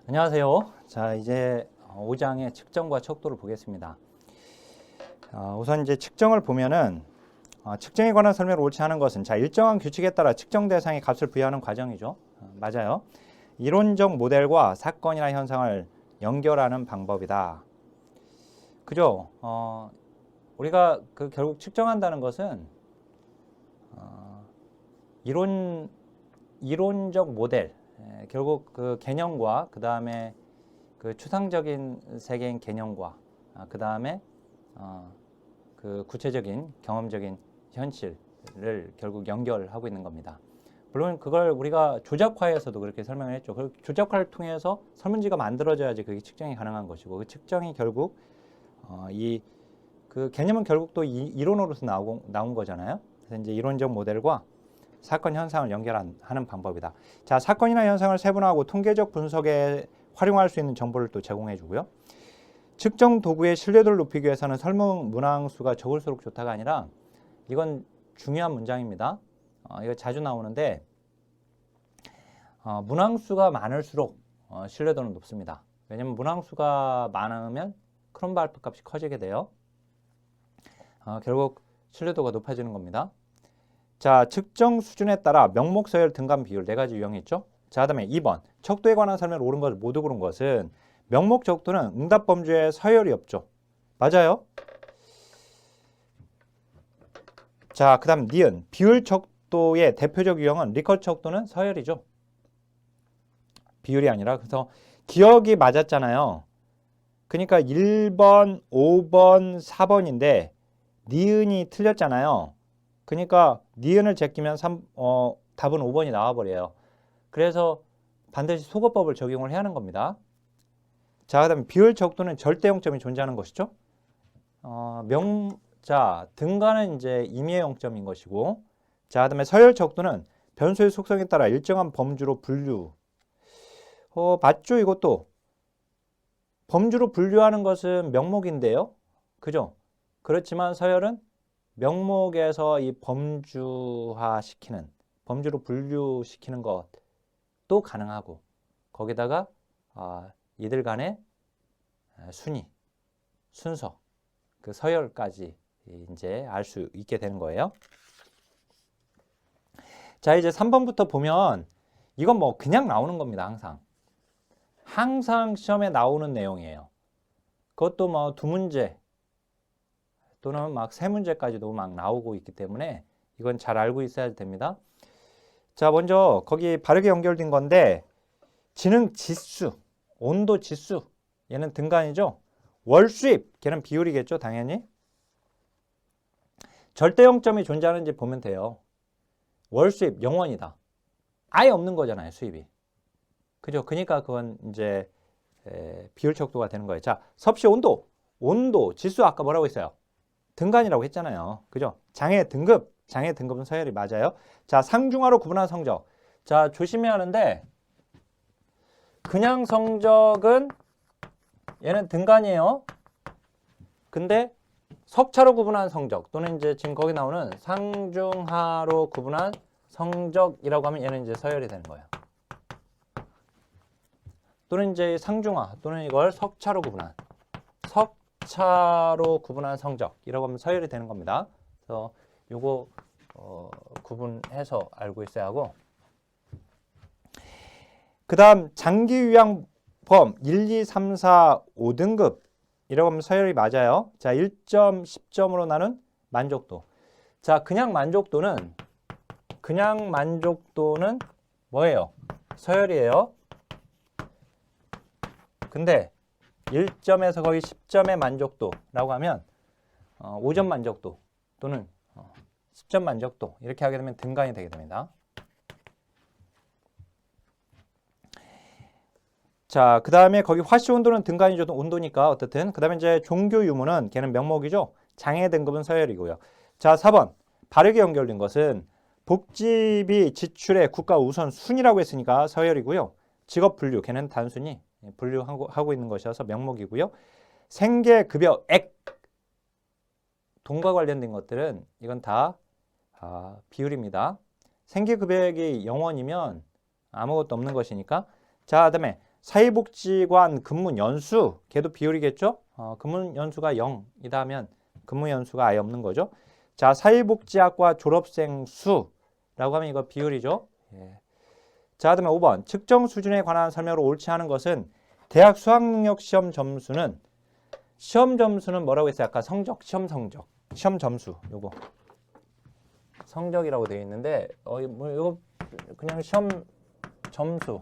안녕하세요. 자, 이제 5장의 측정과 척도를 보겠습니다. 우선 이제 측정을 보면은 측정에 관한 설명을 옳지 않은 것은 자, 일정한 규칙에 따라 측정 대상에 값을 부여하는 과정이죠. 맞아요. 이론적 모델과 사건이나 현상을 연결하는 방법이다. 그죠? 우리가 결국 측정한다는 것은 이론적 모델, 결국 그 개념과 그 다음에 그 추상적인 세계인 개념과 그 다음에 그 구체적인 경험적인 현실을 결국 연결하고 있는 겁니다. 물론 그걸 우리가 조작화에서도 그렇게 설명을 했죠. 그 조작화를 통해서 설문지가 만들어져야지 그게 측정이 가능한 것이고, 그 측정이 결국 이 그 개념은 결국 또 이론으로서 나온 거잖아요. 그래서 이제 이론적 모델과 사건 현상을 연결하는 방법이다. 자, 사건이나 현상을 세분화하고 통계적 분석에 활용할 수 있는 정보를 또 제공해 주고요. 측정 도구의 신뢰도를 높이기 위해서는 설문 문항수가 적을수록 좋다가 아니라, 이건 중요한 문장입니다. 이거 자주 나오는데, 문항수가 많을수록 신뢰도는 높습니다. 왜냐하면 문항수가 많으면 크롬바 알파 값이 커지게 돼요. 결국 신뢰도가 높아지는 겁니다. 자, 측정 수준에 따라 명목, 서열, 등간 비율 네 가지 유형이 있죠. 자, 그다음에 2번 척도에 관한 설명을 옳은 것, 모두 고른 것은 명목 척도는 응답 범주에 서열이 없죠. 맞아요. 자, 그다음 니은 비율 척도의 대표적 유형은 리커트 척도는 서열이죠. 비율이 아니라. 그래서 기억이 맞았잖아요. 그러니까 1번, 5번, 4번인데 니은이 틀렸잖아요. 그러니까 니은을 제끼면 답은 5번이 나와버려요. 그래서 반드시 소거법을 적용을 해야 하는 겁니다. 자, 그 다음에 비율 척도는 절대 영점이 존재하는 것이죠. 등가는 이제 임의의 영점인 것이고, 자, 그 다음에 서열 척도는 변수의 속성에 따라 일정한 범주로 분류. 맞죠? 이것도 범주로 분류하는 것은 명목인데요. 그죠? 그렇지만 서열은 명목에서 이 범주화시키는, 범주로 분류시키는 것도 가능하고, 거기다가 이들 간의 순위, 순서, 그 서열까지 이제 알 수 있게 되는 거예요. 자, 이제 3번부터 보면 이건 뭐 그냥 나오는 겁니다. 항상 시험에 나오는 내용이에요. 그것도 뭐 2문제 또는 막 3문제까지도 막 나오고 있기 때문에 이건 잘 알고 있어야 됩니다. 자, 먼저 거기 바르게 연결된 건데, 지능 지수, 온도 지수, 얘는 등간이죠. 월수입, 걔는 비율이겠죠, 당연히. 절대 영점이 존재하는지 보면 돼요. 월수입 0원이다. 아예 없는 거잖아요, 수입이. 그죠? 그러니까 그건 이제 비율 척도가 되는 거예요. 자, 섭씨 온도, 온도 지수 아까 뭐라고 했어요? 등간이라고 했잖아요. 그죠? 장애 등급은 서열이 맞아요. 자, 상중하로 구분한 성적. 자, 조심해야 하는데, 그냥 성적은 얘는 등간이에요. 근데 석차로 구분한 성적 또는 이제 지금 거기 나오는 상중하로 구분한 성적이라고 하면 얘는 이제 서열이 되는 거예요. 또는 이제 상중하 또는 이걸 석차로 구분한 성적이라고 하면 서열이 되는 겁니다. 그래서 요거 구분해서 알고 있어야 하고, 그 다음 장기 요양범 1, 2, 3, 4, 5등급 이라고 하면 서열이 맞아요. 자, 1점, 10점으로 나눈 만족도. 자, 그냥 만족도는 뭐예요? 서열이에요. 근데 1점에서 거의 10점의 만족도라고 하면 5점 만족도 또는 10점 만족도 이렇게 하게 되면 등간이 되게 됩니다. 자, 그 다음에 거기 화씨 온도는 등간이죠. 온도니까 어떻든. 그 다음에 이제 종교 유무는 걔는 명목이죠. 장애 등급은 서열이고요. 자, 4번 바르게 연결된 것은 복지비 지출의 국가 우선 순위라고 했으니까 서열이고요. 직업 분류 걔는 단순히 분류하고 있는 것이어서 명목이고요. 생계급여액 돈과 관련된 것들은 이건 다 비율입니다. 생계급여액이 0원이면 아무것도 없는 것이니까. 자, 그다음에 사회복지관 근무 연수, 걔도 비율이겠죠? 근무 연수가 0이다 하면 근무 연수가 아예 없는 거죠. 자, 사회복지학과 졸업생 수라고 하면 이거 비율이죠. 예. 자, 그다음에 5번. 측정 수준에 관한 설명으로 옳지 않은 것은 대학 수학능력 시험 점수는 뭐라고 했어요? 아까 성적, 시험 성적, 시험 점수 요거 성적이라고 되어 있는데 뭐 이거 그냥 시험 점수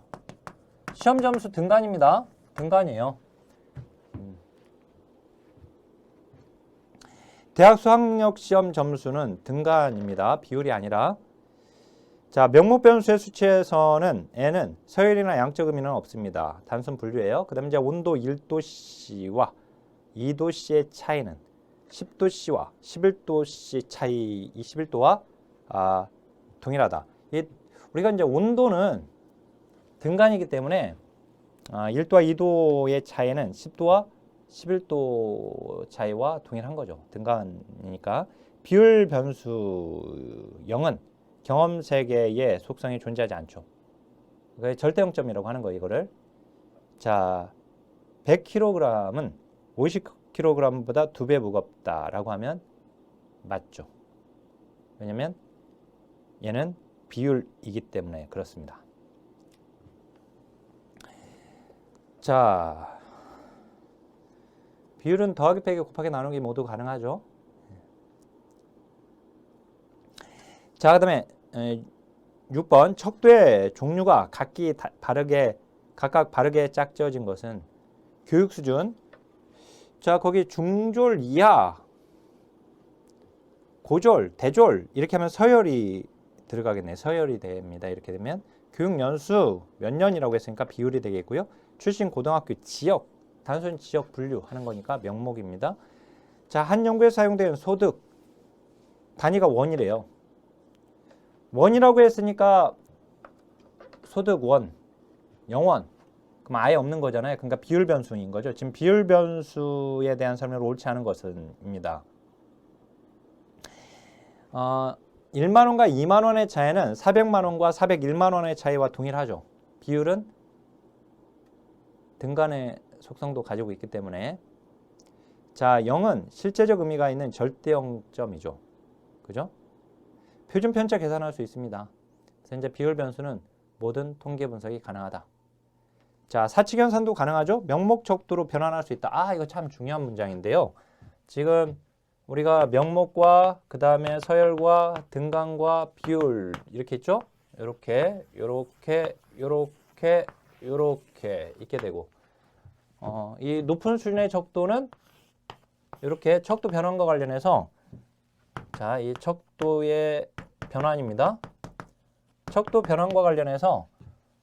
등간입니다. 등간이에요. 대학 수학력 시험 점수는 등간입니다. 비율이 아니라. 자, 명목 변수의 수치에서는 n은 서열이나 양적 의미는 없습니다. 단순 분류예요. 그 다음에 이제 온도 1도씨와 2도씨의 차이는 10도씨와 11도씨 차이, 21도와 동일하다. 우리가 이제 온도는 등간이기 때문에 1도와 2도의 차이는 10도와 11도 차이와 동일한 거죠. 등간이니까. 비율 변수 0은 경험 세계의 속성이 존재하지 않죠. 그게 절대 0점이라고 하는 거예요, 이거를. 자, 100kg은 50kg보다 2배 무겁다라고 하면 맞죠. 왜냐면 얘는 비율이기 때문에 그렇습니다. 자, 비율은 더하기, 빼기, 곱하기, 나누기 모두 가능하죠. 자, 그 다음에 6번. 척도의 종류가 각각 바르게 짝지어진 것은 교육 수준. 자, 거기 중졸 이하, 고졸, 대졸 이렇게 하면 서열이 들어가겠네요. 서열이 됩니다. 이렇게 되면 교육 연수 몇 년이라고 했으니까 비율이 되겠고요. 출신 고등학교 지역, 단순 지역 분류하는 거니까 명목입니다. 자, 한 연구에 사용되는 소득 단위가 원이래요. 원이라고 했으니까 소득 원, 0원. 그럼 아예 없는 거잖아요. 그러니까 비율 변수인 거죠. 지금 비율 변수에 대한 설명을 옳지 않은 것입니다. 1만 원과 2만 원의 차이는 400만 원과 401만 원의 차이와 동일하죠. 비율은 등간의 속성도 가지고 있기 때문에. 자, 0은 실제적 의미가 있는 절대 0점이죠. 그죠? 표준 편차 계산할 수 있습니다. 그래서 이제 비율 변수는 모든 통계 분석이 가능하다. 자, 사칙연산도 가능하죠. 명목 척도로 변환할 수 있다. 이거 참 중요한 문장인데요. 지금 우리가 명목과 그 다음에 서열과 등간과 비율 이렇게 있죠. 이렇게 있게 되고 이 높은 수준의 척도는 이렇게 척도 변환과 관련해서 자, 이 척도의 변환입니다. 척도 변환과 관련해서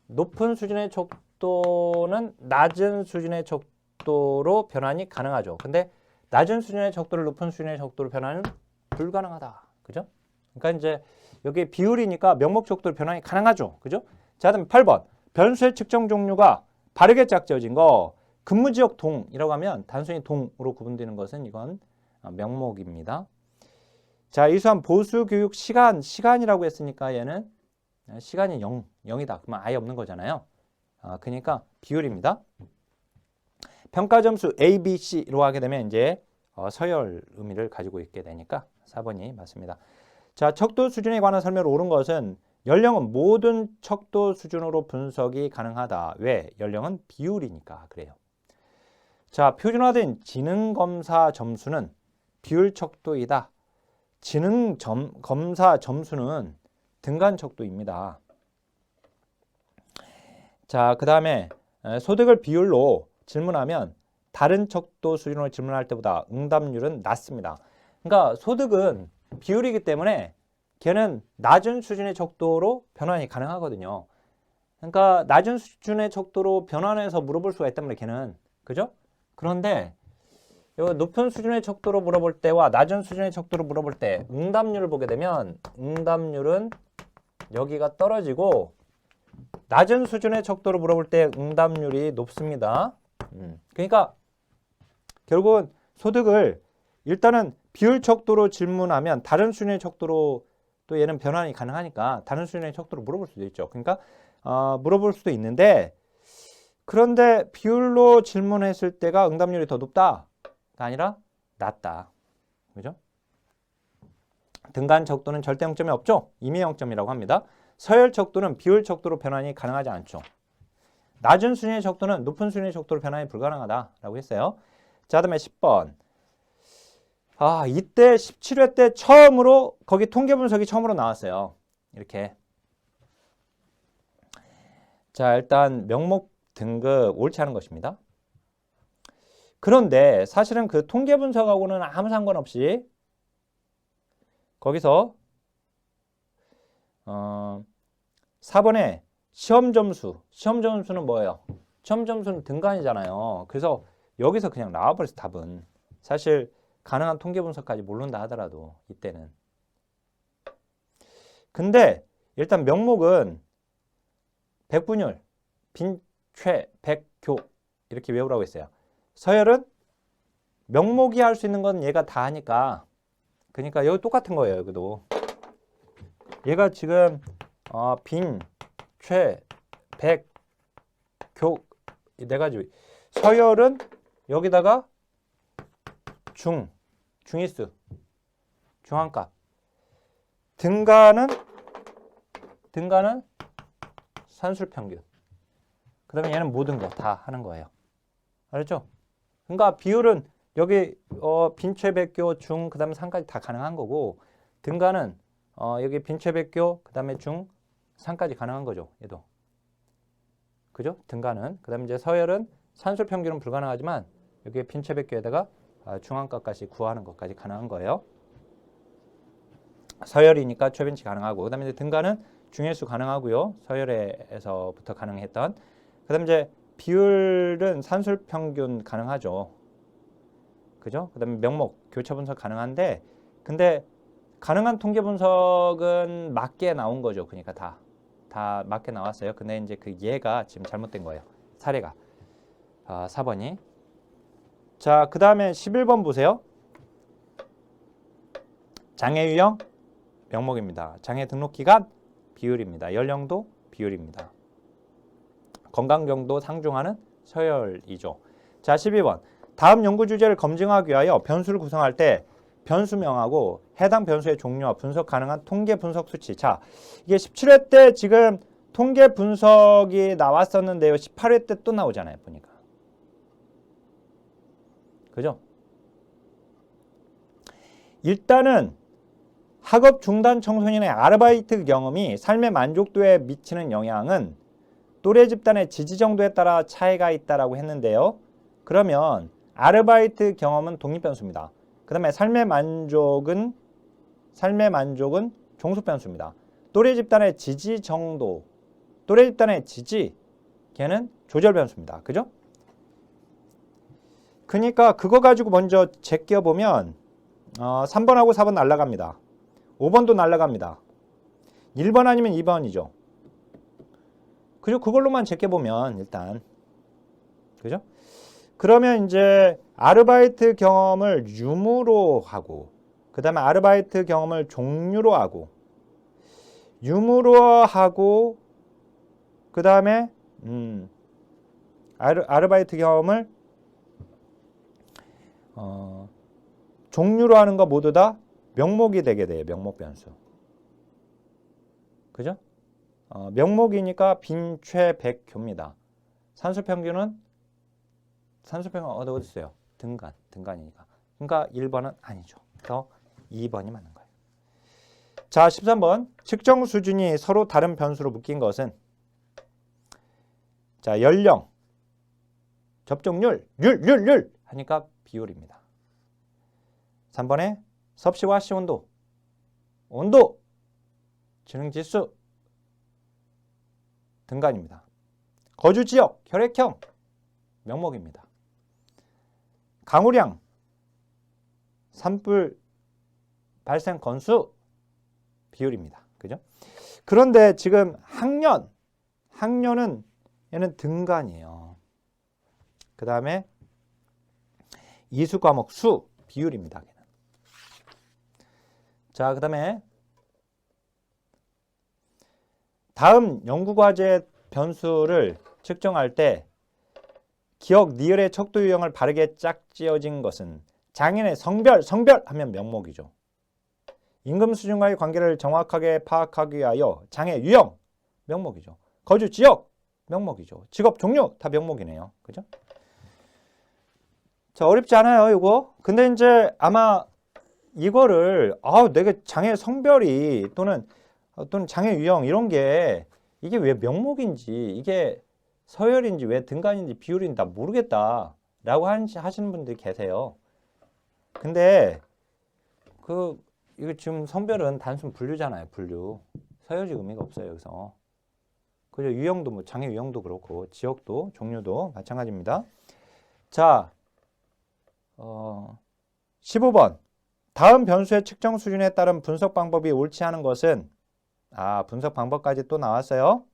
높은 수준의 척도는 낮은 수준의 척도로 변환이 가능하죠. 근데 낮은 수준의 척도를 높은 수준의 척도로 변환은 불가능하다. 그죠? 그러니까 이제 여기 비율이니까 명목 척도로 변환이 가능하죠. 그죠? 자, 그다음 8번. 변수의 측정 종류가 바르게 짝지어진 거. 근무지역 동이라고 하면 단순히 동으로 구분되는 것은 이건 명목입니다. 자, 이수한 보수교육 시간이라고 했으니까 얘는 시간이 0이다. 그러면 아예 없는 거잖아요. 그러니까 비율입니다. 평가 점수 A, B, C로 하게 되면 이제 서열 의미를 가지고 있게 되니까 4번이 맞습니다. 자, 척도 수준에 관한 설명을 옳은 것은 연령은 모든 척도 수준으로 분석이 가능하다. 왜? 연령은 비율이니까 그래요. 자, 표준화된 지능검사 점수는 비율 척도이다. 검사 점수는 등간 척도입니다. 자, 그 다음에 소득을 비율로 질문하면 다른 척도 수준으로 질문할 때보다 응답률은 낮습니다. 그러니까 소득은 비율이기 때문에 걔는 낮은 수준의 척도로 변환이 가능하거든요. 그러니까 낮은 수준의 척도로 변환해서 물어볼 수가 있단 말이에요. 걔는. 그죠? 그런데 요 높은 수준의 척도로 물어볼 때와 낮은 수준의 척도로 물어볼 때 응답률을 보게 되면 응답률은 여기가 떨어지고 낮은 수준의 척도로 물어볼 때 응답률이 높습니다. 그러니까 결국은 소득을 일단은 비율 척도로 질문하면 다른 수준의 척도로 또 얘는 변환이 가능하니까 다른 수준의 척도로 물어볼 수도 있죠. 그러니까 물어볼 수도 있는데 그런데 비율로 질문했을 때가 응답률이 더 높다가 아니라 낮다. 그죠? 등간 척도는 절대 영점이 없죠. 임의 영점이라고 합니다. 서열 척도는 비율 척도로 변환이 가능하지 않죠. 낮은 순위의 척도는 높은 순위의 척도로 변환이 불가능하다라고 했어요. 자, 그다음에 10번. 이때 17회 때 처음으로 거기 통계 분석이 처음으로 나왔어요. 이렇게. 자, 일단 명목 등급 옳지 않은 것입니다. 그런데 사실은 그 통계 분석하고는 아무 상관없이 거기서 4번에 시험 점수는 뭐예요? 시험 점수는 등간이잖아요. 그래서 여기서 그냥 나와버렸어, 답은. 사실 가능한 통계 분석까지 모른다 하더라도 이때는. 근데 일단 명목은 백분율, 빈최, 백교 이렇게 외우라고 했어요. 서열은 명목이 할 수 있는 건 얘가 다 하니까, 그러니까 여기 똑같은 거예요. 여기도 얘가 지금 빈, 최, 백, 교 이 네 가지. 서열은 여기다가 중위수, 중앙값. 등간은 산술평균. 그 다음에 얘는 모든 거 다 하는 거예요. 알았죠? 그러니까 비율은 여기 빈최백교, 중, 그 다음에 상까지 다 가능한 거고, 등간은 여기 빈최백교, 그 다음에 중, 상까지 가능한 거죠. 얘도. 그죠? 등간은. 그 다음에 이제 서열은 산술평균은 불가능하지만 여기 빈최백교에다가 중앙값까지 구하는 것까지 가능한 거예요. 서열이니까 최빈치 가능하고, 그 다음에 이제 등간은 중일수 가능하고요. 서열에서부터 가능했던. 그 다음에 이제 비율은 산술평균 가능하죠. 그죠? 그 다음에 명목, 교차 분석 가능한데, 근데 가능한 통계 분석은 맞게 나온 거죠. 그러니까 다 맞게 나왔어요. 근데 이제 그 얘가 지금 잘못된 거예요. 사례가. 4번이. 자, 그 다음에 11번 보세요. 장애 유형 명목입니다. 장애 등록 기간 비율입니다. 연령도 비율입니다. 건강 정도 상중하는 서열이죠. 자, 12번. 다음 연구 주제를 검증하기 위하여 변수를 구성할 때 변수명하고 해당 변수의 종류와 분석 가능한 통계 분석 수치. 자, 이게 17회 때 지금 통계 분석이 나왔었는데요. 18회 때 또 나오잖아요. 보니까. 그죠? 일단은 학업 중단 청소년의 아르바이트 경험이 삶의 만족도에 미치는 영향은 또래 집단의 지지 정도에 따라 차이가 있다라고 했는데요. 그러면 아르바이트 경험은 독립 변수입니다. 그 다음에 삶의 만족은 종속 변수입니다. 또래 집단의 지지 정도, 또래 집단의 지지, 걔는 조절 변수입니다. 그죠? 그러니까 그거 가지고 먼저 제껴보면 3번하고 4번 날라갑니다. 5번도 날라갑니다. 1번 아니면 2번이죠. 그죠? 그걸로만 제껴보면 일단. 그죠? 그러면 이제 아르바이트 경험을 유무로 하고, 그 다음에 아르바이트 경험을 종류로 하고, 유무로 하고, 그 다음에 아르바이트 경험을 종류로 하는 거 모두 다 명목이 되게 돼요. 명목 변수. 그죠? 명목이니까 빈최백교입니다. 산술평균은 어디 있어요? 등간이니까. 그러니까 1번은 아니죠. 그래서 2번이 맞는 거예요. 자, 13번. 측정 수준이 서로 다른 변수로 묶인 것은, 자, 연령, 접종률, 율 하니까 비율입니다. 3번에 섭씨와 시 온도, 지능지수, 등간입니다. 거주지역, 혈액형, 명목입니다. 강우량, 산불 발생 건수, 비율입니다. 그죠? 그런데 지금 학년은 얘는 등간이에요. 그 다음에 이수 과목 수, 비율입니다. 걔는. 자, 그 다음에 다음 연구과제 변수를 측정할 때 기억, 니을의 척도 유형을 바르게 짝지어진 것은 장인의 성별 하면 명목이죠. 임금 수준과의 관계를 정확하게 파악하기 위하여 장의 유형, 명목이죠. 거주 지역, 명목이죠. 직업 종류, 다 명목이네요. 그죠? 자, 어렵지 않아요, 이거. 근데 이제 아마 이거를, 내가 장의 성별이 또는 장의 유형 이런 게 이게 왜 명목인지, 이게 서열인지, 왜 등간인지, 비율인지 다 모르겠다. 라고 하시는 분들이 계세요. 근데 이거 지금 성별은 단순 분류잖아요, 분류. 서열식 의미가 없어요, 여기서. 그죠? 유형도 뭐 장의 유형도 그렇고 지역도 종류도 마찬가지입니다. 자, 15번. 다음 변수의 측정 수준에 따른 분석 방법이 옳지 않은 것은 분석 방법까지 또 나왔어요.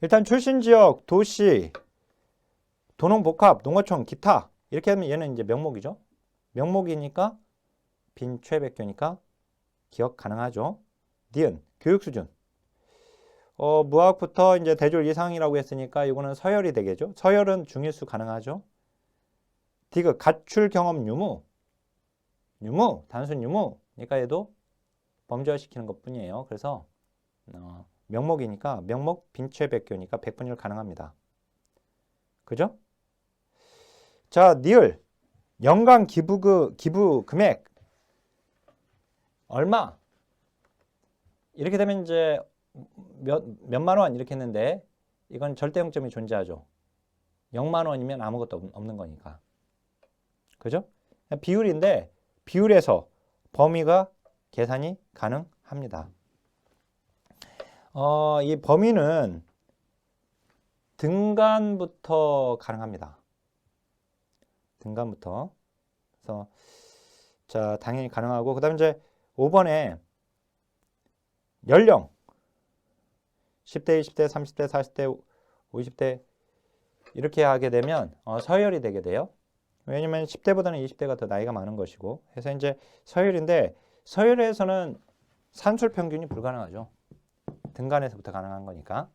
일단 출신 지역, 도시, 도농복합, 농어촌, 기타 이렇게 하면 얘는 이제 명목이죠. 명목이니까 빈최백교니까 기억 가능하죠. 니은 교육 수준. 무학부터 이제 대졸 이상이라고 했으니까 이거는 서열이 되겠죠. 서열은 중일수 가능하죠. 디귿 가출 경험 유무. 단순 유무니까 얘도 범죄화시키는 것뿐이에요. 그래서 명목이니까 명목 빈최백교니까 100분의 1 가능합니다. 그죠? 자, 니을 연간 기부 금액 얼마? 이렇게 되면 이제 몇만 원 이렇게 했는데 이건 절대 0점이 존재하죠. 0만 원이면 아무것도 없는 거니까. 그죠? 비율인데 비율에서 범위가 계산이 가능합니다. 이 범위는 등간부터 가능합니다. 등간부터. 그래서 자, 당연히 가능하고 그다음에 이제 5번에 연령 10대, 20대, 30대, 40대, 50대 이렇게 하게 되면 서열이 되게 돼요. 왜냐면 10대보다는 20대가 더 나이가 많은 것이고 해서 이제 서열인데 서열에서는 산술 평균이 불가능하죠. 등간에서부터 가능한 거니까.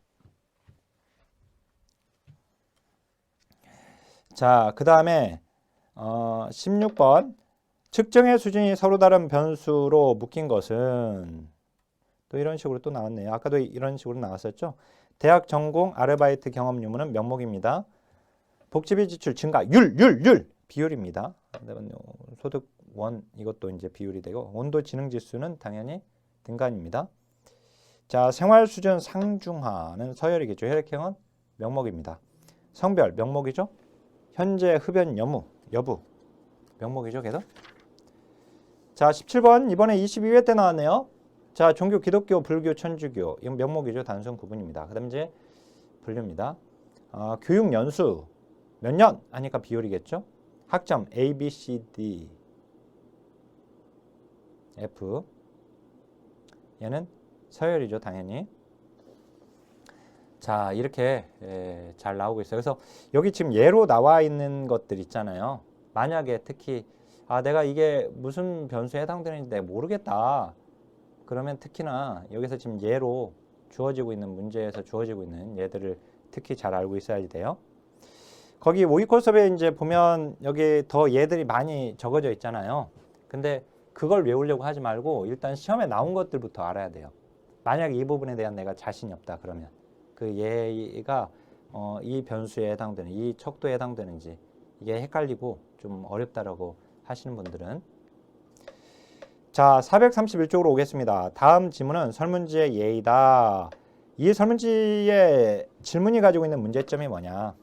자, 그 다음에 16번 측정의 수준이 서로 다른 변수로 묶인 것은 또 이런 식으로 또 나왔네요. 아까도 이런 식으로 나왔었죠. 대학 전공 아르바이트 경험 유무는 명목입니다. 복지비 지출 증가 율 비율입니다. 소득 원 이것도 이제 비율이 되고 온도 지능 지수는 당연히 등간입니다. 자, 생활 수준 상중하는 서열이겠죠. 혈액형은 명목입니다. 성별 명목이죠. 현재 흡연 여부 명목이죠. 계속. 자, 17번 이번에 22회 때 나왔네요. 자, 종교 기독교, 불교, 천주교 이건 명목이죠. 단순 구분입니다. 그다음 이제 분류입니다. 교육 연수 몇 년 하니까 비율이겠죠. 학점 A, B, C, D, F 얘는 서열이죠. 당연히. 자, 이렇게 잘 나오고 있어요. 그래서 여기 지금 예로 나와 있는 것들 있잖아요. 만약에 특히 내가 이게 무슨 변수에 해당되는지 내가 모르겠다. 그러면 특히나 여기서 지금 예로 주어지고 있는 문제에서 주어지고 있는 얘들을 특히 잘 알고 있어야 돼요. 거기 모의고사 수업에 이제 보면 여기 더 얘들이 많이 적어져 있잖아요. 근데 그걸 외우려고 하지 말고 일단 시험에 나온 것들부터 알아야 돼요. 만약 이 부분에 대한 내가 자신이 없다 그러면 그 얘가 이 변수에 해당되는 이 척도에 해당되는지 이게 헷갈리고 좀 어렵다라고 하시는 분들은 자, 431쪽으로 오겠습니다. 다음 지문은 설문지의 예이다. 이 설문지의 질문이 가지고 있는 문제점이 뭐냐?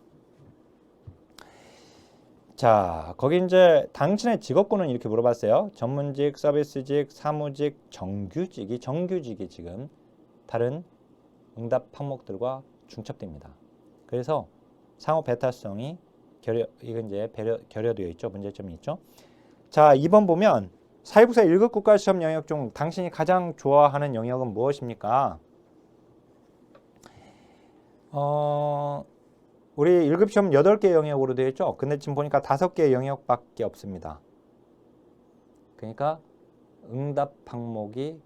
자, 거기 이제 당신의 직업군은 이렇게 물어봤어요. 전문직, 서비스직, 사무직, 정규직이 지금 다른 응답 항목들과 중첩됩니다. 그래서 상호 배타성이 이건 이제 결여되어 있죠. 문제점이 있죠. 자, 2번 보면 사회복사 1급 국가시험 영역 중 당신이 가장 좋아하는 영역은 무엇입니까? 우리 1급 시험 8개 영역으로 되어 있죠. 근데 지금 보니까 5개 영역밖에 없습니다. 그러니까 응답 항목이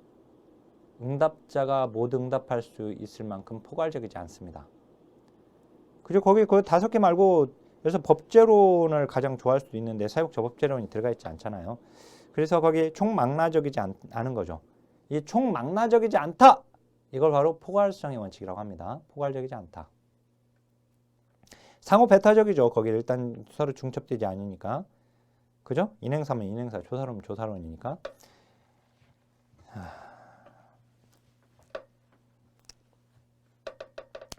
응답자가 모두 응답할 수 있을 만큼 포괄적이지 않습니다. 그죠? 거기 그 5개 말고 그래서 법제론을 가장 좋아할 수도 있는데 사육적법제론이 들어가 있지 않잖아요. 그래서 거기 총망라적이지 않은 거죠. 이 총망라적이지 않다. 이걸 바로 포괄성의 원칙이라고 합니다. 포괄적이지 않다. 상호 배타적이죠. 거기 일단 서로 중첩되지 않으니까. 그죠? 인행사면 인행사, 조사론은 조사론이니까.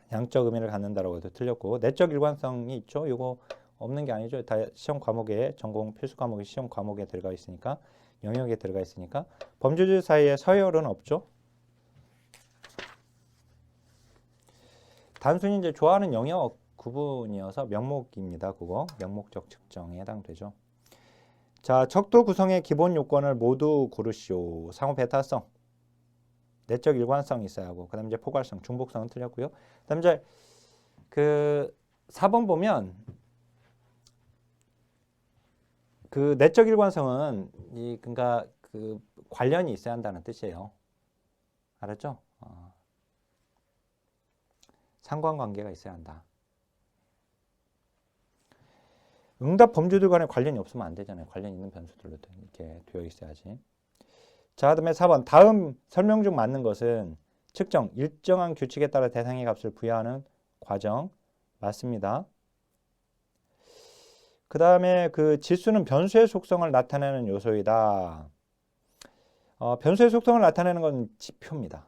양적 의미를 갖는다라고 해도 틀렸고, 내적 일관성이 있죠. 이거 없는 게 아니죠. 다 시험 과목에, 전공 필수 과목에 시험 과목에 들어가 있으니까, 영역에 들어가 있으니까. 범주들 사이에 서열은 없죠. 단순히 이제 좋아하는 영역 구분이어서 명목입니다. 그거 명목적 측정에 해당되죠. 자, 척도 구성의 기본 요건을 모두 고르시오. 상호 배타성, 내적 일관성이 있어야 하고, 그다음 이제 포괄성, 중복성은 틀렸고요. 그다음 이제 그 4번 보면 그 내적 일관성은 그러니까 그 관련이 있어야 한다는 뜻이에요. 알았죠? 상관관계가 있어야 한다. 응답 범주들 간에 관련이 없으면 안 되잖아요. 관련 있는 변수들로 이렇게 되어 있어야지. 자, 그다음에 4번. 다음 설명 중 맞는 것은 측정, 일정한 규칙에 따라 대상의 값을 부여하는 과정. 맞습니다. 그 다음에 그 지수는 변수의 속성을 나타내는 요소이다. 변수의 속성을 나타내는 건 지표입니다.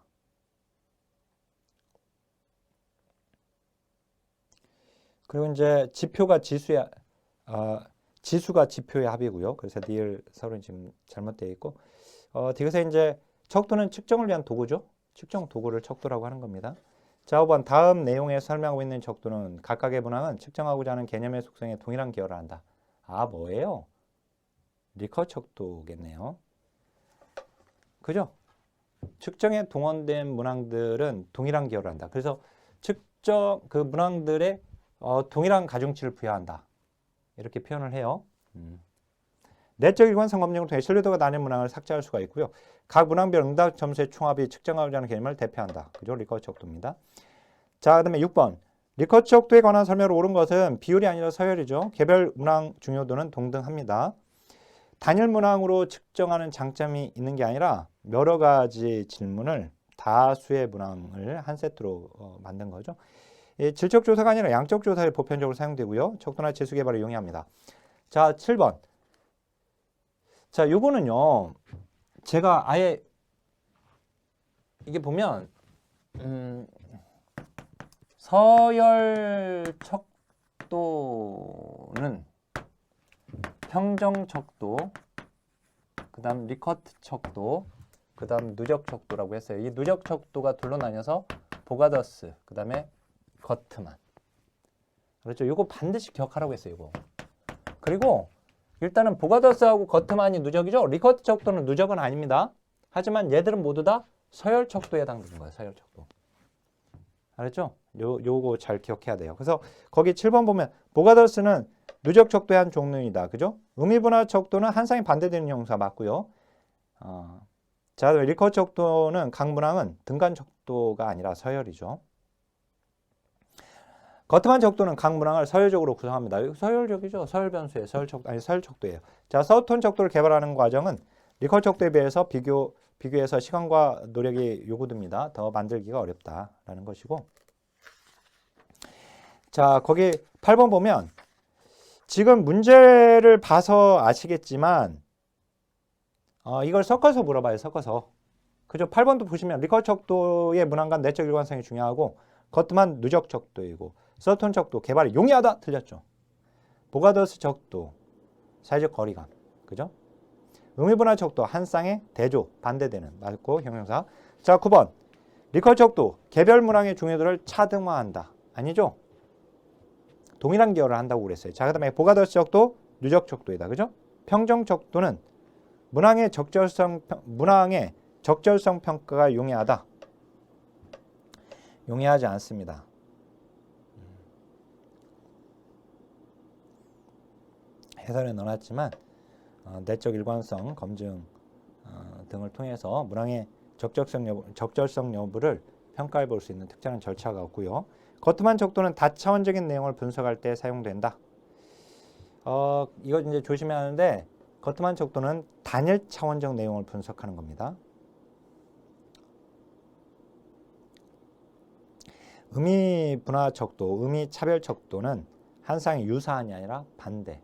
그리고 이제 지표가 지수가 지표의 합이고요. 그래서 리을 서로 지금 잘못되어 있고, 뒤에서 이제 척도는 측정을 위한 도구죠. 측정 도구를 척도라고 하는 겁니다. 자, 5번. 다음 내용에 설명하고 있는 척도는 각각의 문항은 측정하고자 하는 개념의 속성에 동일한 기여를 한다. 아, 뭐예요? 리커트 척도겠네요. 그죠? 측정에 동원된 문항들은 동일한 기여를 한다. 그래서 측정 그 문항들의 동일한 가중치를 부여한다. 이렇게 표현을 해요. 내적 일관성 검증을 통해 신뢰도가 낮은 문항을 삭제할 수가 있고요. 각 문항별 응답 점수의 총합이 측정하고자 하는 개념을 대표한다. 그죠? 리커트 척도입니다. 자, 그 다음에 6번. 리커트 척도에 관한 설명을 옳은 것은 비율이 아니라 서열이죠. 개별 문항 중요도는 동등합니다. 단일 문항으로 측정하는 장점이 있는 게 아니라 여러 가지 질문을 다수의 문항을 한 세트로 만든 거죠. 질적 조사가 아니라 양적 조사에 보편적으로 사용되고요. 척도나 지수 개발을 용이합니다. 자, 7번. 자, 요거는요. 제가 아예 이게 보면 서열 척도는 평정 척도, 그다음 리커트 척도, 그다음 누적 척도라고 했어요. 이 누적 척도가 둘로 나뉘어서 보가더스, 그다음에 거트만. 그렇죠? 이거 반드시 기억하라고 했어요. 이거. 그리고 일단은 보가더스하고 거트만이 누적이죠. 리커트 척도는 누적은 아닙니다. 하지만 얘들은 모두 다 서열 척도에 해당되는 거예요. 서열 척도. 알았죠? 요거 잘 기억해야 돼요. 그래서 거기 7번 보면 보가더스는 누적 척도의 한 종류이다. 그죠? 의미분화 척도는 한 쌍이 반대되는 형사 맞고요. 자, 리커트 척도는 각 문항은 등간 척도가 아니라 서열이죠. 거트만 척도는 각 문항을 서열적으로 구성합니다. 서열적이죠. 서열 변수의 서열 척도예요. 자, 서톤 척도를 개발하는 과정은 리커트 척도에 비해서 비교해서 시간과 노력이 요구됩니다. 더 만들기가 어렵다라는 것이고. 자, 거기 8번 보면 지금 문제를 봐서 아시겠지만 이걸 섞어서 물어봐요. 섞어서. 그죠? 8번도 보시면 리커트 척도의 문항간 내적 일관성이 중요하고 거트만 누적 척도이고 서톤 척도 개발이 용이하다. 틀렸죠. 보가더스 척도 사회적 거리감. 그죠? 의미분화 척도 한 쌍의 대조 반대되는 맞고 형용사. 자, 9번 리커트 척도 개별 문항의 중요도를 차등화한다. 아니죠? 동일한 기여를 한다고 그랬어요. 자, 그 다음에 보가더스 척도 누적 척도이다. 그죠? 평정 척도는 문항의 적절성 평가가 용이하다. 용이하지 않습니다. 해설에 넣어놨지만 내적 일관성 검증 등을 통해서 문항의 적절성 여부를 평가해 볼 수 있는 특정한 절차가 없고요. 거트만 척도는 다차원적인 내용을 분석할 때 사용된다. 이거 이제 조심해야 하는데 거트만 척도는 단일 차원적 내용을 분석하는 겁니다. 의미 분화 척도, 의미 차별 척도는 한 쌍이 유사한이 아니라 반대,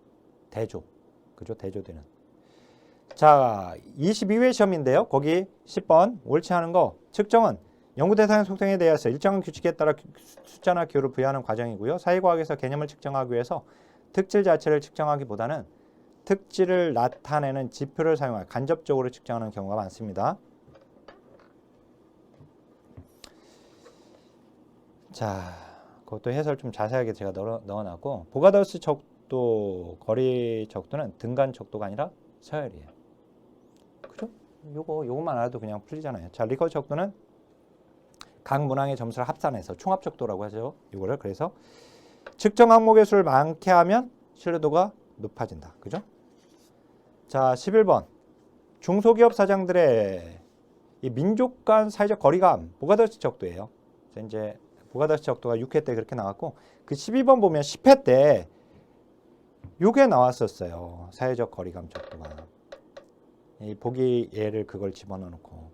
대조. 그죠? 대조되는. 자, 22회 시험인데요. 거기 10번 옳지 않은 거. 측정은 연구 대상의 속성에 대해서 일정한 규칙에 따라 숫자나 기호를 부여하는 과정이고요. 사회과학에서 개념을 측정하기 위해서 특질 자체를 측정하기보다는 특질을 나타내는 지표를 사용하여 간접적으로 측정하는 경우가 많습니다. 자, 그것도 해설 좀 자세하게 제가 넣어놨고, 보가더스 척도, 거리 척도는 등간 척도가 아니라 서열이에요. 그죠? 요것만 알아도 그냥 풀리잖아요. 자, 리커 척도는 각 문항의 점수를 합산해서 총합 척도라고 하죠. 이거를 그래서 측정 항목의 수를 많게 하면 신뢰도가 높아진다. 그죠? 자, 11번. 중소기업 사장들의 이 민족 간 사회적 거리감, 보가더스 척도예요. 이제 보가더스 척도가 6회 때 그렇게 나왔고, 그 12번 보면 10회 때 요게 나왔었어요. 사회적 거리감 척도가. 이 보기 예를 그걸 집어넣고.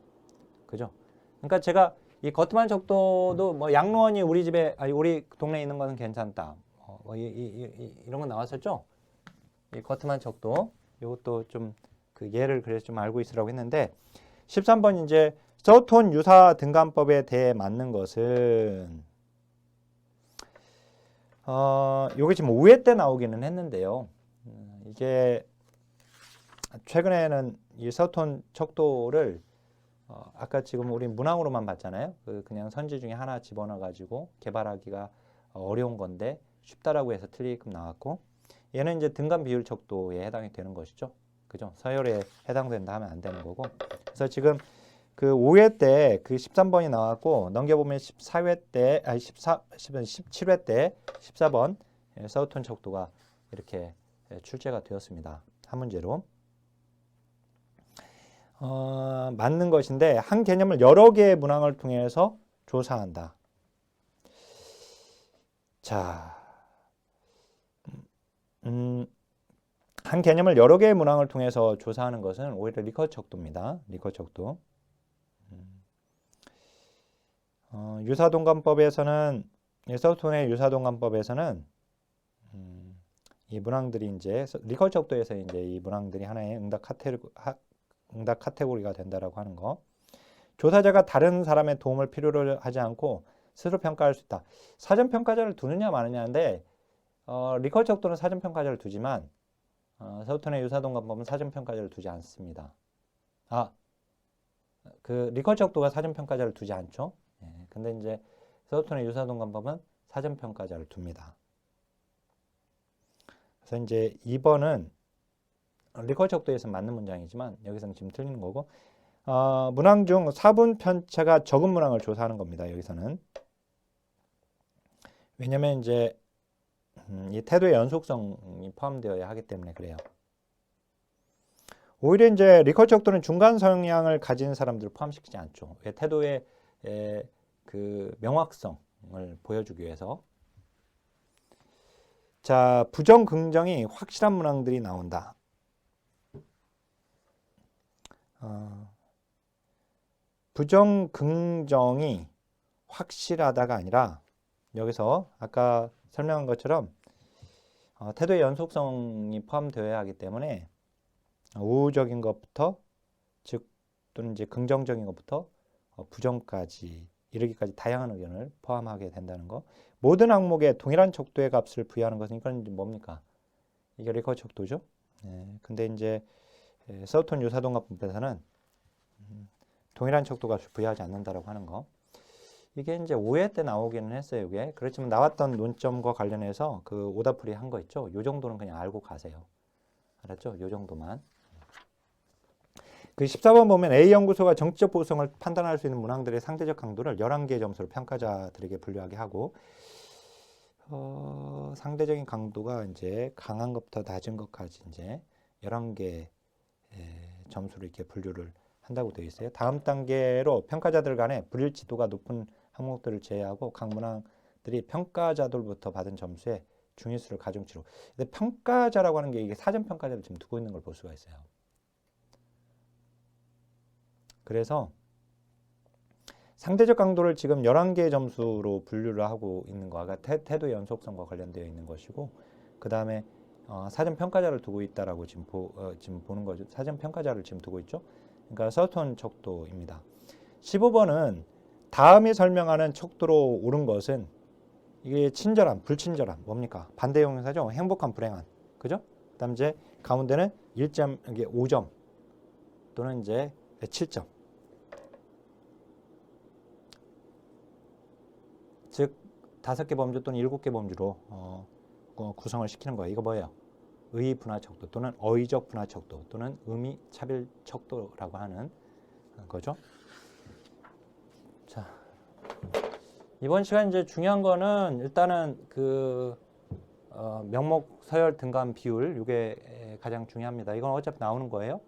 그죠? 그러니까 제가 이 거트만 척도도 뭐 양로원이 우리 집에, 아니 우리 동네에 있는 것은 괜찮다. 이런 거 나왔었죠? 이 거트만 척도. 이것도 좀 그 예를 그래서 좀 알고 있으라고 했는데 13번 이제 서톤 유사 등간법에 대해 맞는 것은 요게 지금 5회 때 나오기는 했는데요. 이게 최근에는 이 서톤 척도를 아까 지금 우리 문항으로만 봤잖아요. 그냥 선지 중에 하나 집어넣어 가지고 개발하기가 어려운 건데 쉽다라고 해서 틀리게끔 나왔고, 얘는 이제 등간 비율 척도에 해당이 되는 것이죠. 그죠? 서열에 해당된다 하면 안 되는 거고. 그래서 지금 그 5회 때 그 13번이 나왔고, 넘겨보면 14회 때, 아니 17회 때 14번 서톤 척도가 이렇게 출제가 되었습니다. 한 문제로. 맞는 것인데 한 개념을 여러 개의 문항을 통해서 조사한다. 자, 한 개념을 여러 개의 문항을 통해서 조사하는 것은 오히려 리커 척도입니다. 리커 척도. 유사동간법에서는 서톤의 유사동간법에서는 이 문항들이 이제 리커 척도에서 이제 이 문항들이 하나의 응답 카테고리가 된다라고 하는 거. 조사자가 다른 사람의 도움을 필요로 하지 않고 스스로 평가할 수 있다. 사전 평가자를 두느냐 마느냐인데 리커 척도는 사전 평가자를 두지만 서톤의 유사동간법은 사전 평가자를 두지 않습니다. 그 리커 척도가 사전 평가자를 두지 않죠. 근데 이제 서톤의 유사동간법은 사전 평가자를 둡니다. 그래서 이제 2번은 리커 척도에서 맞는 문장이지만 여기서는 지금 틀리는 거고, 문항 중 4분 편차가 적은 문항을 조사하는 겁니다. 여기서는. 왜냐면 이제 이 태도의 연속성이 포함되어야 하기 때문에 그래요. 오히려 이제 리커 척도는 중간 성향을 가진 사람들을 포함시키지 않죠. 왜? 태도의 그 명확성을 보여주기 위해서. 자, 부정 긍정이 확실한 문항들이 나온다. 부정 긍정이 확실하다가 아니라 여기서 아까 설명한 것처럼 태도의 연속성이 포함되어야 하기 때문에 우호적인 것부터, 즉 또는 이제 긍정적인 것부터 부정까지 이르기까지 다양한 의견을 포함하게 된다는 거. 모든 항목에 동일한 척도의 값을 부여하는 것은 이건 뭡니까? 이게 리커 척도죠. 근데 이제 서톤 유사동간법에서는 동일한 척도 값을 부여하지 않는다라고 하는 거. 이게 이제 5회 때 나오기는 했어요. 이게 그렇지만 나왔던 논점과 관련해서 그 오답풀이 한 거 있죠. 요 정도는 그냥 알고 가세요. 알았죠? 요 정도만. 그 14번 보면 A 연구소가 정치적 보수성을 판단할 수 있는 문항들의 상대적 강도를 11개의 점수로 평가자들에게 분류하게 하고, 상대적인 강도가 이제 강한 것부터 낮은 것까지 이제 11개 점수로 이렇게 분류를 한다고 되어 있어요. 다음 단계로 평가자들 간에 불일치도가 높은 항목들을 제외하고 각 문항 것들이 평가자들부터 받은 점수의 중위수를 가중치로. 근데 평가자라고 하는 게 이게 사전 평가자를 지금 두고 있는 걸 볼 수가 있어요. 그래서 상대적 강도를 지금 11개의 점수로 분류를 하고 있는 거가 태도의 연속성과 관련되어 있는 것이고, 그 다음에 사전 평가자를 두고 있다라고 지금 보는 거죠. 사전 평가자를 지금 두고 있죠. 그러니까 서톤 척도입니다. 15번은 다음이 설명하는 척도로 옳은 것은 이게 친절한, 불친절한, 뭡니까? 반대 형용사죠. 행복한, 불행한, 그죠? 그다음 이제 가운데는 1점, 이게 5점 또는 이제 7점. 즉 5개 범주 또는 7개 범주로 구성을 시키는 거예요. 이거 뭐예요? 의 분화 척도 또는 어의적 분화 척도 또는 의미 차별 척도라고 하는 거죠. 자, 이번 시간 이제 중요한 거는 일단은 그 명목 서열 등간 비율, 이게 가장 중요합니다. 이건 어차피 나오는 거예요.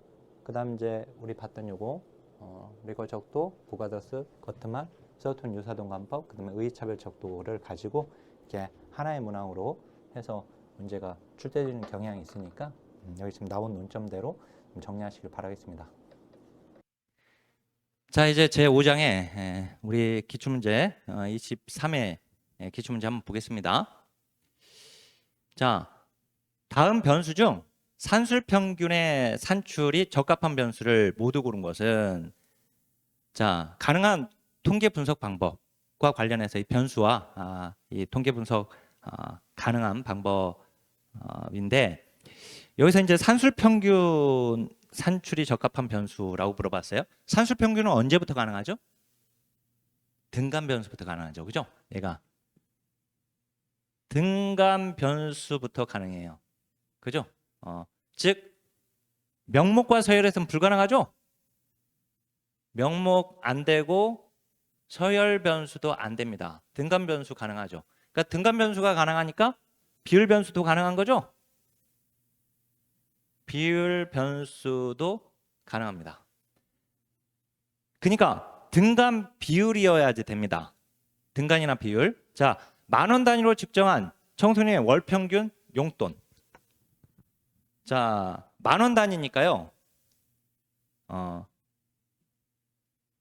그다음 이제 우리 봤던 요거 리거 척도, 보가더스, 거트만, 서톤 유사동관법, 그다음에 의차별 척도를 가지고 이렇게 하나의 문항으로 해서 문제가 출제되는 경향이 있으니까 여기 지금 나온 논점대로 정리하시길 바라겠습니다. 자, 이제 제5장에 우리 기출문제 23회 기출문제 한번 보겠습니다. 자, 다음 변수 중 산술평균의 산출이 적합한 변수를 모두 고른 것은, 자, 가능한 통계 분석 방법과 관련해서 이 변수와 이 통계 분석 가능한 방법인데, 여기서 이제 산술평균 산출이 적합한 변수라고 물어봤어요. 산술평균은 언제부터 가능하죠? 등간 변수부터 가능하죠. 그죠? 얘가 등간 변수부터 가능해요. 그죠? 즉 명목과 서열에서는 불가능하죠? 명목 안 되고 서열 변수도 안 됩니다. 등간 변수 가능하죠. 그러니까 등간 변수가 가능하니까 비율 변수도 가능한 거죠? 비율 변수도 가능합니다. 그러니까 등간 비율이어야지 됩니다. 등간이나 비율. 자, 10,000원 단위로 측정한 청소년의 월 평균 용돈. 자, 10,000원 단위니까요.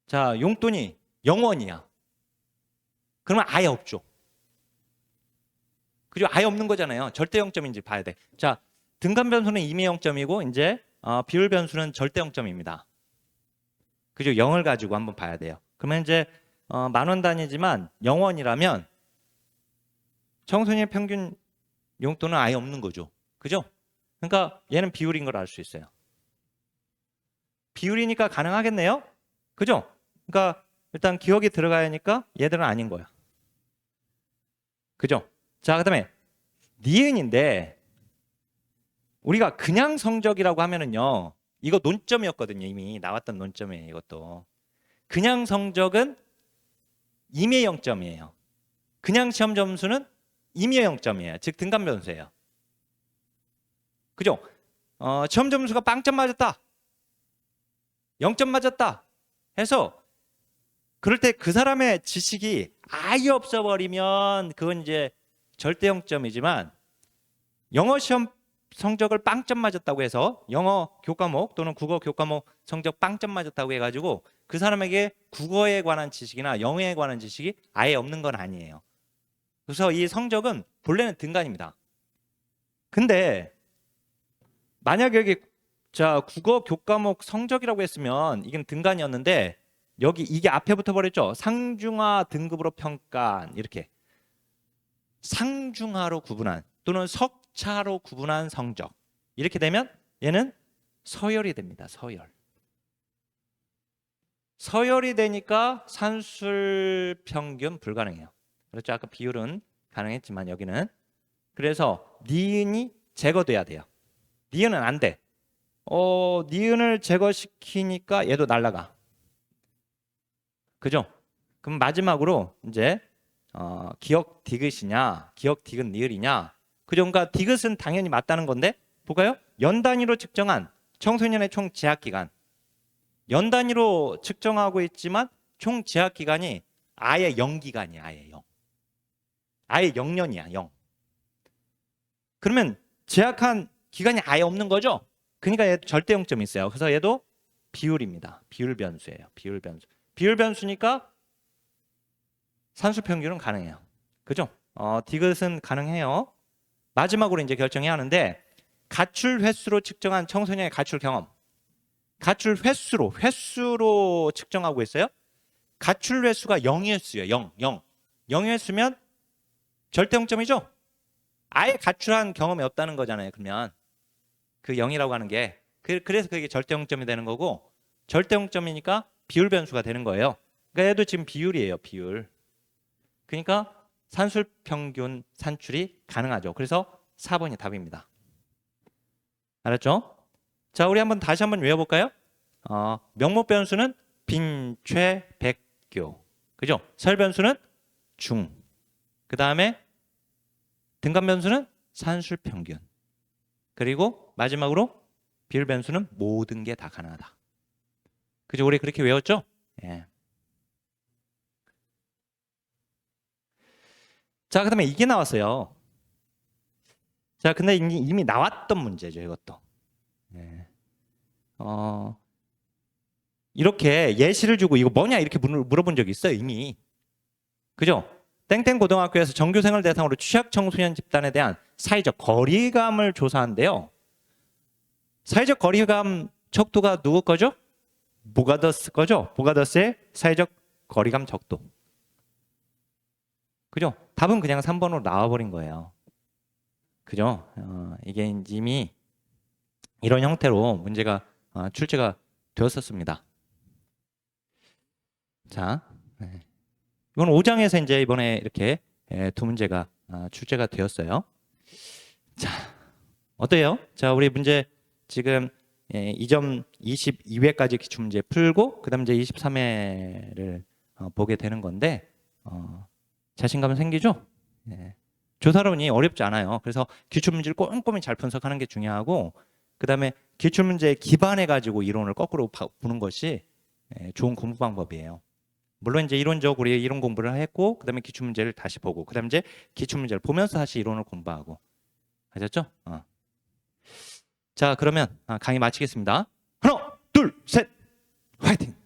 자, 용돈이 0원이야. 그러면 아예 없죠. 그죠? 아예 없는 거잖아요. 절대 0점인지 봐야 돼. 자, 등간 변수는 이미 0점이고 이제 비율 변수는 절대 0점입니다. 그죠? 0을 가지고 한번 봐야 돼요. 그러면 이제 10,000원 단위지만 0원이라면 청소년 평균 용돈은 아예 없는 거죠. 그죠? 그러니까 얘는 비율인 걸 알 수 있어요. 비율이니까 가능하겠네요. 그죠? 그러니까 일단 기억이 들어가야 하니까 얘들은 아닌 거야. 그죠? 자, 그다음에 니은인데 우리가 그냥 성적이라고 하면은요, 이거 논점이었거든요. 이미 나왔던 논점이에요. 이것도 그냥 성적은 임의 0점이에요. 그냥 시험 점수는 임의 0점이에요. 즉 등간 변수예요. 그죠? 시험 점수가 빵점 맞았다, 0점 맞았다 해서 그럴 때 그 사람의 지식이 아예 없어버리면 그건 이제 절대 0점이지만, 영어 시험 성적을 빵점 맞았다고 해서 영어 교과목 또는 국어 교과목 성적 빵점 맞았다고 해가지고 그 사람에게 국어에 관한 지식이나 영어에 관한 지식이 아예 없는 건 아니에요. 그래서 이 성적은 본래는 등간입니다. 근데 만약 여기 자 국어 교과목 성적이라고 했으면 이건 등간이었는데, 여기 이게 앞에 붙어버렸죠. 상중하 등급으로 평가한, 이렇게 상중하로 구분한 또는 석차로 구분한 성적, 이렇게 되면 얘는 서열이 됩니다. 서열이 되니까 산술 평균 불가능해요. 그렇죠? 아까 비율은 가능했지만 여기는. 그래서 니은이 제거돼야 돼요. 니은은 안 돼. 니은을 제거시키니까 얘도 날라가. 그죠? 그럼 마지막으로 이제 기억 디귿이냐, 기억 디귿 니을이냐. 그죠? 그러니까 디귿은 당연히 맞다는 건데, 볼까요? 연 단위로 측정한 청소년의 총 재학 기간. 연 단위로 측정하고 있지만 총 재학 기간이 아예 0기간이야. 아예 0. 아예 0년이야. 0. 그러면 제약한 기간이 아예 없는 거죠. 그러니까 얘도 절대 0점이 있어요. 그래서 얘도 비율입니다. 비율 변수예요. 비율 변수. 비율 변수니까 산술 평균은 가능해요. 그죠? 디귿은 가능해요. 마지막으로 이제 결정해야 하는데 가출 횟수로 측정한 청소년의 가출 경험. 가출 횟수로 측정하고 있어요. 가출 횟수가 0횟수예요. 0. 0횟수면 절대 0점이죠. 아예 가출한 경험이 없다는 거잖아요. 그러면 그 0이라고 하는 게 그래서 그게 절대 0점이 되는 거고 절대 0점이니까 비율 변수가 되는 거예요. 그러니까 얘도 지금 비율이에요. 비율. 그러니까 산술 평균 산출이 가능하죠. 그래서 4번이 답입니다. 알았죠? 자, 우리 다시 한번 외워볼까요? 명목 변수는 빈, 최, 백, 교. 그죠? 설 변수는 중. 그 다음에 등간 변수는 산술 평균. 그리고 마지막으로 비율 변수는 모든 게 다 가능하다. 그죠? 우리 그렇게 외웠죠? 예. 자, 그 다음에 이게 나왔어요. 자, 근데 이미 나왔던 문제죠, 이것도. 예. 이렇게 예시를 주고 이거 뭐냐 이렇게 물어본 적이 있어요, 이미. 그죠? 땡땡 고등학교에서 전교생을 대상으로 취약 청소년 집단에 대한 사회적 거리감을 조사한대요. 사회적 거리감 척도가 누구 거죠? 보가더스 거죠? 보가더스의 사회적 거리감 척도. 그죠? 답은 그냥 3번으로 나와버린 거예요. 그죠? 이게 이미 이런 형태로 문제가 출제가 되었었습니다. 자, 이건 5장에서 이제 이번에 이렇게 두 문제가 출제가 되었어요. 자, 어때요? 자, 우리 문제 지금 2점 22회까지 기출문제 풀고 그다음 이제 23회를 보게 되는 건데 자신감 생기죠? 조사론이 어렵지 않아요. 그래서 기출문제를 꼼꼼히 잘 분석하는 게 중요하고 그다음에 기출문제에 기반해 가지고 이론을 거꾸로 보는 것이 좋은 공부 방법이에요. 물론 이제 이론적으로 이론 공부를 했고 그다음에 기출문제를 다시 보고 그다음에 이제 기출문제를 보면서 다시 이론을 공부하고 아셨죠? 자, 그러면 강의 마치겠습니다. 하나, 둘, 셋, 화이팅!